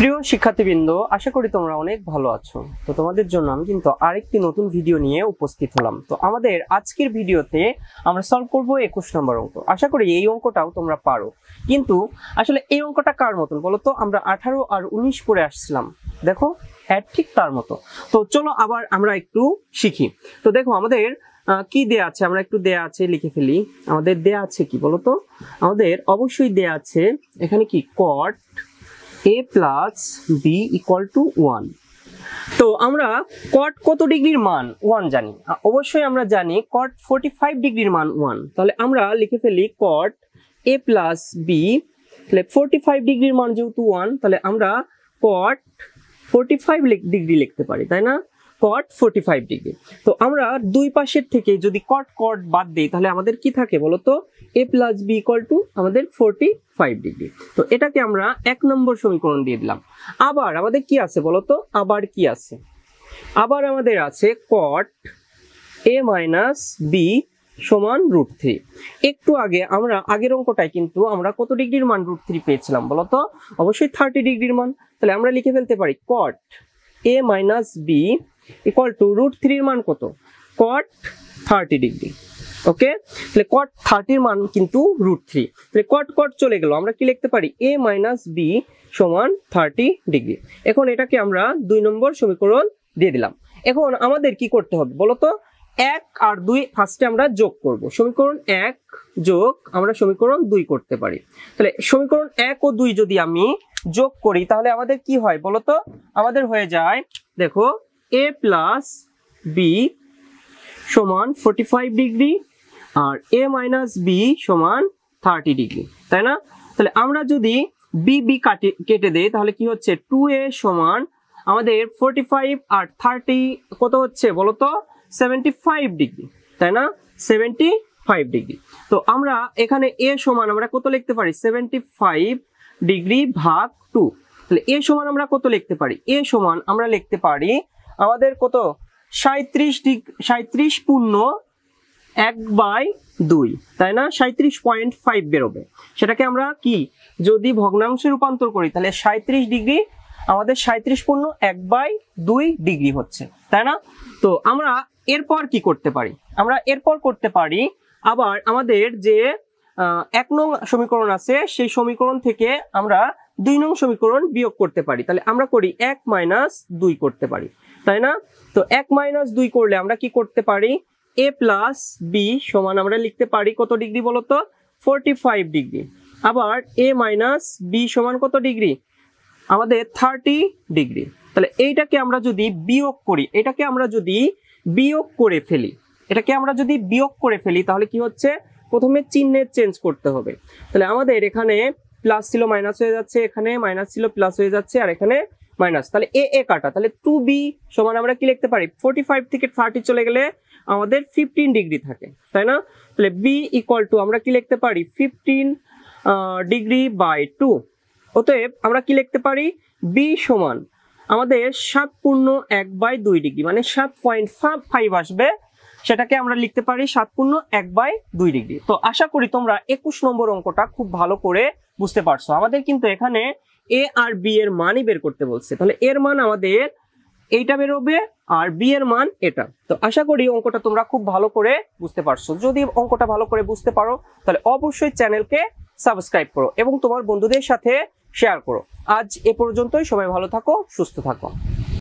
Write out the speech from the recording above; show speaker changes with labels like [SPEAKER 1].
[SPEAKER 1] প্রিয় শিক্ষার্থীবৃন্দ, আশা করি তোমরা অনেক ভালো আছো। তো তোমাদের জন্য আমি কিন্তু আরেকটি নতুন ভিডিও নিয়ে উপস্থিত হলাম। তো আমাদের আজকের ভিডিওতে আমরা সলভ করব 21 নম্বর অঙ্ক। আশা করি এই অঙ্কটাও তোমরা পারো, কিন্তু আসলে এই অঙ্কটা কার মতন বলো তো? আমরা 18 আর 19 করে আসছিলাম, দেখো ঠিক তার মতো। তো চলো আবার আমরা একটু শিখি। তো দেখো আমাদের কি দেয়া আছে, আমরা একটু দেয়া আছে লিখে ফেলি। আমাদের দেয়া আছে কি বলতো? আমাদের অবশ্যই দেয়া আছে এখানে কি cot a plus b equal to 1। তো আমরা cot কত ডিগ্রির মান 1 জানি, অবশ্যই আমরা জানি cot 45 ডিগ্রির মান 1। তাহলে আমরা লিখে ফেলি cot a plus b, তাহলে 45 ডিগ্রির মান যেহেতু 1, তাহলে আমরা cot 45 ডিগ্রি লিখতে পারি, তাই না? cot 45 degree. তো আমরা দুই পাশের থেকে যদি cot cot বাদ দেই, তাহলে আমাদের কি থাকে বলতো? a plus b equal to আমাদের 45 ডিগ্রি। তো এটাকে আমরা 1 নম্বর সমীকরণ দিয়ে দিলাম। আবার আমাদের কি আছে বলতো? আবার কি আছে? আবার আমাদের আছে cot a minus b সমান √3। একটু আগে আমরা আগের অঙ্কটায় কিন্তু আমরা কত ডিগ্রির মান √3 পেয়েছিলাম বলতো? অবশ্যই 30 ডিগ্রির মান। তাহলে আমরা লিখে ফেলতে পারি cot a minus b equal to √3 এর মান কত? cot 30 degree. ওকে, তাহলে cot 30 এর মান কিন্তু √3। তাহলে cot cot চলে গেল, আমরা কি লিখতে পারি? a minus b সমান 30 ডিগ্রি। এখন এটাকে আমরা 2 নম্বর সমীকরণ দিয়ে দিলাম। এখন আমাদের কি করতে হবে বলতো? 1 আর 2 ফার্স্টে আমরা যোগ করব। সমীকরণ 1 যোগ আমরা সমীকরণ 2 করতে পারি। তাহলে সমীকরণ 1 ও 2 যদি আমি যোগ করি, তাহলে আমাদের কি হয় বলতো? আমাদের হয়ে যায় দেখো a plus b সমান 45 ডিগ্রি আর a minus b সমান 30 ডিগ্রি, তাই না? তাহলে আমরা যদি b কেটে দেই, তাহলে কি হচ্ছে? 2a সমান আমাদের 45 আর 30 কত হচ্ছে বলতো? 75 ডিগ্রি, তাই না? 75 ডিগ্রি। তো আমরা এখানে a সমান আমরা কত লিখতে পারি? 75 ডিগ্রি ভাগ 2। তাহলে a সমান আমরা কত লিখতে পারি? a সমান আমরা লিখতে পারি আমাদের কত? 37 পূর্ণ 1/2, তাই না? 37.5 বেরোবে। সেটাকে আমরা কি যদি ভগ্নাংশে রূপান্তর করি, তাহলে 37 ডিগ্রি আমাদের 37 পূর্ণ 1/2 ডিগ্রি হচ্ছে, তাই না? তো আমরা এরপর কি করতে পারি? আমরা এরপর করতে পারি আবার আমাদের যে 1 নং সমীকরণ আছে, সেই সমীকরণ থেকে আমরা 2 নং সমীকরণ বিয়োগ করতে পারি। তাহলে আমরা করি 1 - 2 করতে পারি, তাই না? তো 1 - 2 করলে আমরা কি করতে পারি? a plus b সমান আমরা লিখতে পারি কত ডিগ্রি বলতো? 45 ডিগ্রি। আবার a minus b সমান কত ডিগ্রি? আমাদের 30 ডিগ্রি। তাহলে এইটাকে আমরা যদি বিয়োগ করি, এটাকে আমরা যদি বিয়োগ করে ফেলি, তাহলে কি হচ্ছে? প্রথমে চিহ্নের চেঞ্জ করতে হবে। তাহলে আমাদের এখানে প্লাস ছিল মাইনাস হয়ে যাচ্ছে, এখানে মাইনাস ছিল প্লাস হয়ে যাচ্ছে, আর এখানে মাইনাস। তাহলে a কাটা, তাহলে 2b সমান আমরা কি লিখতে পারি? 45 থেকে 30 চলে গেলে আমাদের 15 ডিগ্রি থাকে, তাই না? তাহলে b ইকুয়াল টু আমরা কি লিখতে পারি? 15 ডিগ্রি বাই 2। অতএব আমরা কি লিখতে পারি? b সমান আমাদের 7 পূর্ণ 1/2 ডিগ্রি, মানে 7.5 আসবে। সেটাকে আমরা লিখতে পারি 7 পূর্ণ 1/2 ডিগ্রি। তো আশা করি তোমরা 21 নম্বর অঙ্কটা খুব ভালো করে বুঝতে পারছো। আমাদের কিন্তু এখানে a আর b এর মানই বের করতে বলছে। তাহলে এর মান আমাদের এইটা বেরোবে আর b এর মান এটা। তো আশা করি অঙ্কটা তোমরা খুব ভালো করে বুঝতে পারছো। যদি অঙ্কটা ভালো করে বুঝতে পারো, তাহলে অবশ্যই চ্যানেলকে সাবস্ক্রাইব করো এবং তোমার বন্ধুদের সাথে শেয়ার করো। আজ এ পর্যন্তই। সবাই ভালো থাকো, সুস্থ থাকো।